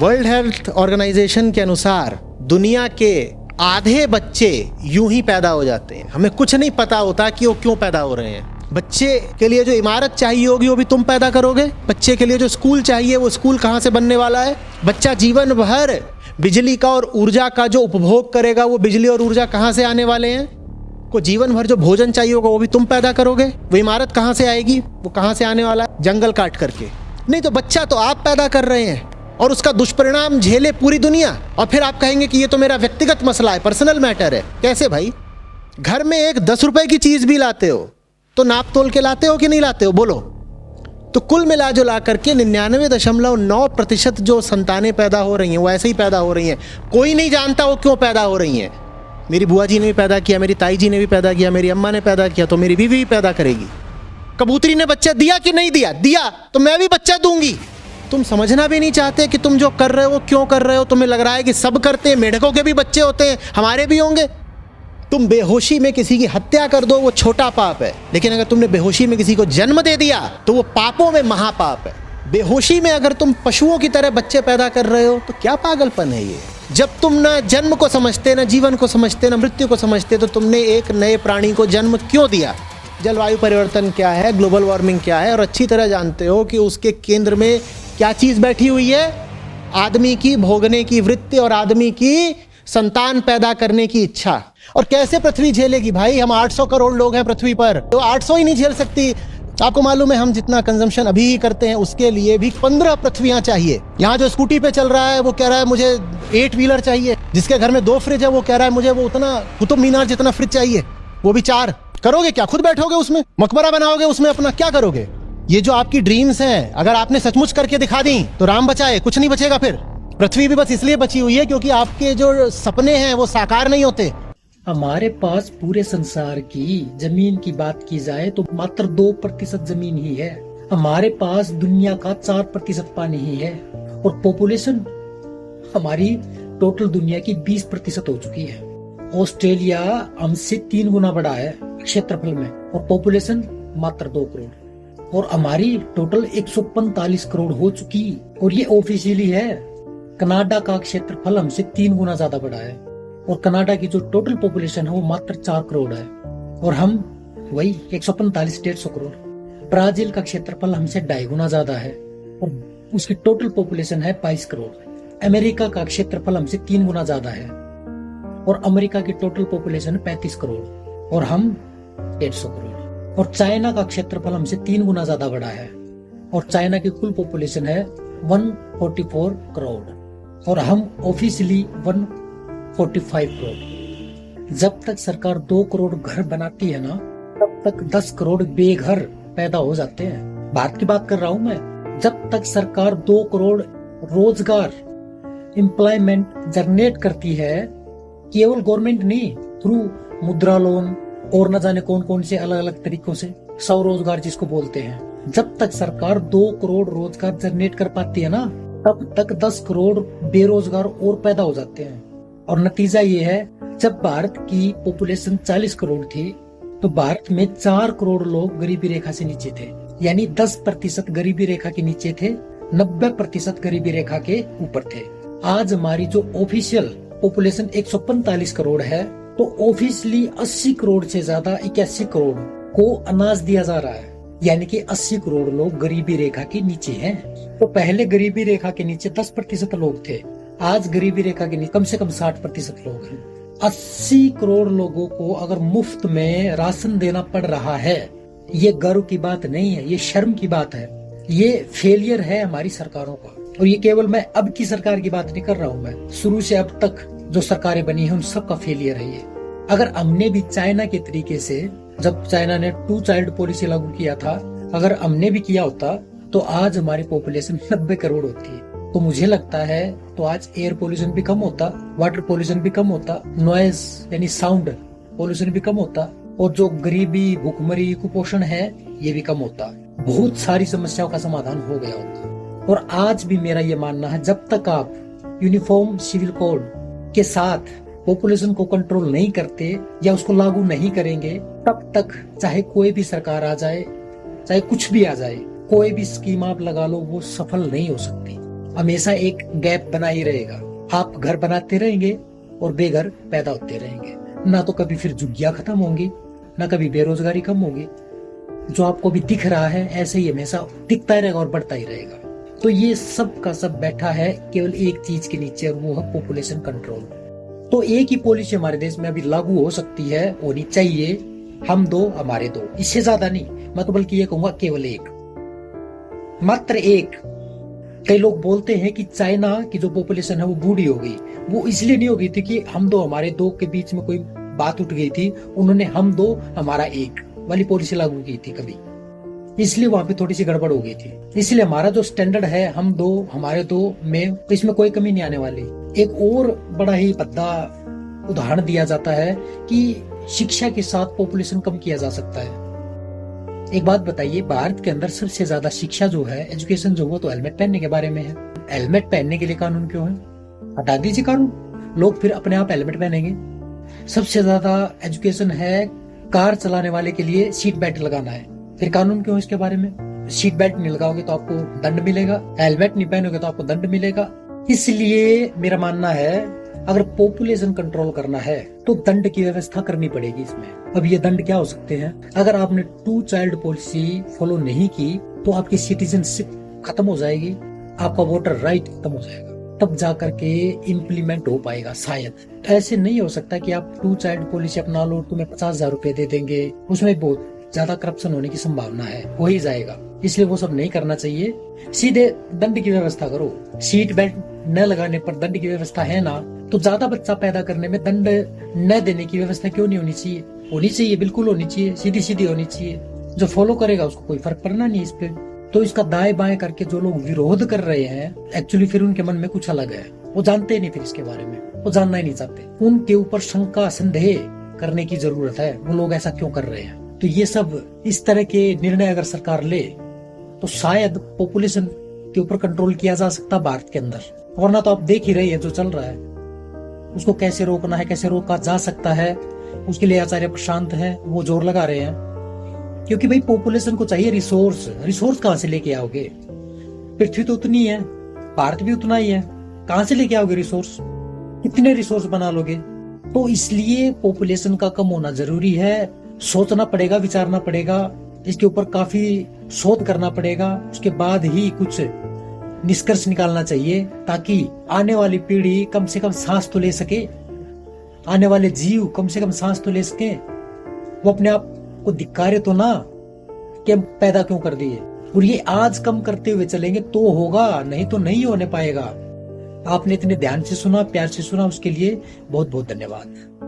World health organisation के अनुसार दुनिया के आधे बच्चे यूं ही पैदा हो जाते हैं। हमें कुछ नहीं पता होता कि वो क्यों पैदा हो रहे हैं। बच्चे के लिए जो इमारत चाहिए होगी वो भी तुम पैदा करोगे। बच्चे के लिए जो स्कूल चाहिए वो स्कूल कहाँ से बनने वाला है। बच्चा जीवन भर बिजली का और ऊर्जा का जो उपभोग करेगा वो बिजली और ऊर्जा कहाँ से आने वाले हैं। को जीवन भर जो भोजन चाहिए होगा वो भी तुम पैदा करोगे। वो इमारत कहाँ से आएगी, वो कहाँ से आने वाला है, जंगल काट करके नहीं। तो बच्चा तो आप पैदा कर रहे हैं और उसका दुष्परिणाम झेले पूरी दुनिया। और फिर आप कहेंगे कि ये तो मेरा व्यक्तिगत मसला है, पर्सनल मैटर है। कैसे भाई? घर में एक 10 रुपए की चीज भी लाते हो तो नाप तोल के लाते हो कि नहीं लाते हो, बोलो। तो कुल मिला जो ला करके 99.9% जो संतानें पैदा हो रही हैं वो ऐसे ही पैदा हो रही हैं। कोई नहीं जानता वो क्यों पैदा हो रही हैं। मेरी बुआ जी ने भी पैदा किया, मेरी ताई जी ने भी पैदा किया, मेरी अम्मा ने पैदा किया, तो मेरी बीवी भी पैदा करेगी। कबूतरी ने बच्चा दिया कि नहीं दिया? दिया, तो मैं भी बच्चा दूंगी। तुम समझना भी नहीं चाहते कि तुम जो कर रहे हो क्यों कर रहे हो। तुम्हें लग रहा है कि सब करते हैं, मेढकों के भी बच्चे होते हैं, हमारे भी होंगे। तुम बेहोशी में किसी की हत्या कर दो वो छोटा पाप है, लेकिन अगर तुमने बेहोशी में किसी को जन्म दे दिया तो वो पापों में महापाप है। बेहोशी में अगर तुम पशुओं की तरह बच्चे पैदा कर रहे हो तो क्या पागलपन है ये। जब तुम ना जन्म को समझते, ना जीवन को समझते, ना मृत्यु को समझते, तो तुमने एक नए प्राणी को जन्म क्यों दिया। जलवायु परिवर्तन क्या है, ग्लोबल वार्मिंग क्या है, और अच्छी तरह जानते हो कि उसके केंद्र में क्या चीज बैठी हुई है। आदमी की भोगने की वृत्ति और आदमी की संतान पैदा करने की इच्छा। और कैसे पृथ्वी झेलेगी भाई? हम 800 करोड़ लोग हैं पृथ्वी पर, तो 800 ही नहीं झेल सकती। आपको मालूम है हम जितना कंजम्पशन अभी ही करते हैं उसके लिए भी 15 पृथ्वियां चाहिए। यहाँ जो स्कूटी पे चल रहा है वो कह रहा है मुझे 8 व्हीलर चाहिए। जिसके घर में 2 फ्रिज है वो कह रहा है मुझे वो उतना कुतुब मीनार जितना फ्रिज चाहिए, वो भी 4। करोगे क्या? खुद बैठोगे उसमें, मकबरा बनाओगे उसमें अपना, क्या करोगे? ये जो आपकी ड्रीम्स हैं अगर आपने सचमुच करके दिखा दी तो राम बचाए, कुछ नहीं बचेगा। फिर पृथ्वी भी बस इसलिए बची हुई है क्योंकि आपके जो सपने हैं वो साकार नहीं होते। हमारे पास पूरे संसार की जमीन की बात की जाए तो मात्र 2% जमीन ही है। हमारे पास दुनिया का 4% पानी ही है और पॉपुलेशन हमारी टोटल दुनिया की 20% हो चुकी है। ऑस्ट्रेलिया हमसे 3 गुना बड़ा है क्षेत्रफल में और पॉपुलेशन मात्र 2 करोड़, और हमारी टोटल 145 करोड़ हो चुकी। और ये ऑफिशियली है। कनाडा का क्षेत्रफल हमसे 3 गुना ज्यादा बड़ा है और कनाडा की जो टोटल पॉपुलेशन है वो मात्र 4 करोड़ है और हम वही 145-150 करोड़। ब्राजील का क्षेत्रफल हमसे 2.5 गुना ज्यादा है और उसकी टोटल पॉपुलेशन है 22 करोड़। अमेरिका का क्षेत्रफल हमसे 3 गुना ज्यादा है और अमेरिका की टोटल पॉपुलेशन 35 करोड़ और हम 150 करोड़। और चाइना का क्षेत्रफल हमसे 3 गुना ज्यादा बड़ा है और चाइना की कुल पॉपुलेशन है 144 करोड़ और हम ऑफिशियली 145 करोड़। जब तक सरकार 2 करोड़ घर बनाती है ना तब तक 10 करोड़ बेघर पैदा हो जाते हैं। भारत की बात कर रहा हूं मैं। जब तक सरकार 2 करोड़ रोजगार एम्प्लॉयमेंट जनरेट करती है, केवल गवर्नमेंट नहीं, थ्रू मुद्रा लोन और न जाने कौन कौन से अलग अलग तरीकों से, स्वरोजगार जिसको बोलते हैं, जब तक सरकार 2 करोड़ रोजगार जनरेट कर पाती है ना तब तक 10 करोड़ बेरोजगार और पैदा हो जाते हैं। और नतीजा ये है, जब भारत की पॉपुलेशन 40 करोड़ थी तो भारत में 4 करोड़ लोग गरीबी रेखा से नीचे थे, यानी 10% गरीबी रेखा के नीचे थे, 90% गरीबी रेखा के ऊपर थे। आज हमारी जो ऑफिशियल पॉपुलेशन 145 करोड़ है तो ऑफिशियली 80 करोड़ से ज्यादा 81 करोड़ को अनाज दिया जा रहा है, यानी कि 80 करोड़ लोग गरीबी रेखा के नीचे हैं। तो पहले गरीबी रेखा के नीचे 10% लोग थे, आज गरीबी रेखा के नीचे कम से कम 60% लोग हैं। 80 करोड़ लोगों को अगर मुफ्त में राशन देना पड़ रहा है, ये गर्व की बात नहीं है, ये शर्म की बात है, ये फेलियर है हमारी सरकारों का। और ये केवल मैं अब की सरकार की बात नहीं कर रहा हूँ, मैं शुरू से अब तक जो सरकारें बनी है उन सबका फेलियर है ये। अगर हमने भी चाइना के तरीके से, जब चाइना ने 2 चाइल्ड पॉलिसी लागू किया था, अगर हमने भी किया होता तो आज हमारी पॉपुलेशन 90 करोड़ होती। तो मुझे लगता है तो आज एयर पोल्यूशन भी कम होता, वाटर पोल्यूशन भी कम होता, नॉइज यानी साउंड पोल्यूशन भी कम होता और जो गरीबी, भूखमरी, कुपोषण है ये भी कम होता। बहुत सारी समस्याओं का समाधान हो गया होता। और आज भी मेरा ये मानना है, जब तक आप यूनिफॉर्म सिविल कोड के साथ पॉपुलेशन को कंट्रोल नहीं करते या उसको लागू नहीं करेंगे, तब तक चाहे कोई भी सरकार आ जाए, चाहे कुछ भी आ जाए, कोई भी स्कीम आप लगा लो, वो सफल नहीं हो सकती। हमेशा एक गैप बना ही रहेगा। आप घर बनाते रहेंगे और बेघर पैदा होते रहेंगे। ना तो कभी फिर झुग्गियां खत्म होंगी, ना कभी बेरोजगारी कम होगी। जो आपको भी दिख रहा है ऐसे ही हमेशा दिखता ही रहेगा और बढ़ता ही रहेगा। तो ये सब का सब बैठा है केवल एक चीज के नीचे, और वो है पॉपुलेशन कंट्रोल। तो एक ही पॉलिसी हमारे देश में अभी लागू हो सकती है, होनी चाहिए, हम दो हमारे दो, इससे ज्यादा नहीं। मैं तो बल्कि ये कहूंगा केवल एक, मात्र एक। कई लोग बोलते हैं कि चाइना की जो पॉपुलेशन है वो बूढ़ी हो गई। वो इसलिए नहीं हो गई थी कि हम दो हमारे दो के बीच में कोई बात उठ गई थी, उन्होंने हम दो हमारा एक वाली पॉलिसी लागू की थी कभी, इसलिए वहां पे थोड़ी सी गड़बड़ हो गई थी। इसलिए हमारा जो स्टैंडर्ड है हम दो हमारे दो में, तो इसमें कोई कमी नहीं आने वाली। एक और बड़ा ही भद्दा उदाहरण दिया जाता है कि शिक्षा के साथ पॉपुलेशन कम किया जा सकता है। एक बात बताइए, भारत के अंदर सबसे ज्यादा शिक्षा जो है, एजुकेशन जो है, तो हेलमेट पहनने के बारे में है। हेलमेट पहनने के लिए कानून क्यों है? हटा दीजिए कानून, लोग फिर अपने आप हेलमेट पहनेंगे। सबसे ज्यादा एजुकेशन है कार चलाने वाले के लिए सीट बेल्ट लगाना है, फिर कानून क्यों इसके बारे में? सीट बेल्ट नहीं लगाओगे तो आपको दंड मिलेगा, हेलमेट नहीं पहनोगे तो आपको दंड मिलेगा। इसलिए मेरा मानना है अगर पॉपुलेशन कंट्रोल करना है तो दंड की व्यवस्था करनी पड़ेगी इसमें। अब ये दंड क्या हो सकते हैं? अगर आपने 2 चाइल्ड पॉलिसी फॉलो नहीं की तो आपकी सिटीजनशिप खत्म हो जाएगी, आपका वोटर राइट खत्म हो जाएगा, तब जाकर के इम्प्लीमेंट हो पाएगा शायद। ऐसे नहीं हो सकता कि आप 2 चाइल्ड पॉलिसी अपना लो, तुम्हें 50,000 रुपए दे देंगे, उसमें बहुत ज्यादा करप्शन होने की संभावना है, हो ही जाएगा। इसलिए वो सब नहीं करना चाहिए, सीधे दंड की व्यवस्था करो। सीट बेल्ट न लगाने पर दंड की व्यवस्था है ना, तो ज्यादा बच्चा पैदा करने में दंड न देने की व्यवस्था क्यों नहीं होनी चाहिए? होनी चाहिए, बिल्कुल होनी चाहिए, सीधी सीधी होनी चाहिए। जो फॉलो करेगा उसको कोई फर्क पड़ना नहीं इस पे। तो इसका दाएं बाएं करके जो लोग विरोध कर रहे हैं, एक्चुअली फिर उनके मन में कुछ अलग है, वो जानते ही नहीं, फिर इसके बारे में वो जानना ही नहीं चाहते। उनके ऊपर शंका संदेह करने की जरूरत है, वो लोग ऐसा क्यों कर रहे हैं। तो ये सब इस तरह के निर्णय अगर सरकार ले तो शायद पॉपुलेशन के ऊपर कंट्रोल किया जा सकता भारत के अंदर। वरना तो आप देख ही रही है जो चल रहा है, उसको कैसे रोकना है, कैसे रोका जा सकता है, उसके लिए आचार्य प्रशांत हैं, वो जोर लगा रहे हैं। क्योंकि भाई पॉपुलेशन को चाहिए रिसोर्स, रिसोर्स कहां से लेके आओगे? पृथ्वी तो उतनी है, भारत भी उतना ही है, कहां से लेके आओगे रिसोर्स? कितने रिसोर्स बना लोगे? तो इसलिए पॉपुलेशन का कम होना जरूरी है। सोचना पड़ेगा, विचारना पड़ेगा, इसके ऊपर काफी शोध करना पड़ेगा, उसके बाद ही कुछ निष्कर्ष निकालना चाहिए, ताकि आने वाली पीढ़ी कम से कम सांस तो ले सके, आने वाले जीव कम से कम सांस तो ले सके। वो अपने आप को धिक्कारे तो ना कि हम पैदा क्यों कर दिए। और ये आज कम करते हुए चलेंगे तो होगा, नहीं तो नहीं होने पाएगा। आपने इतने ध्यान से सुना, प्यार से सुना, उसके लिए बहुत बहुत धन्यवाद।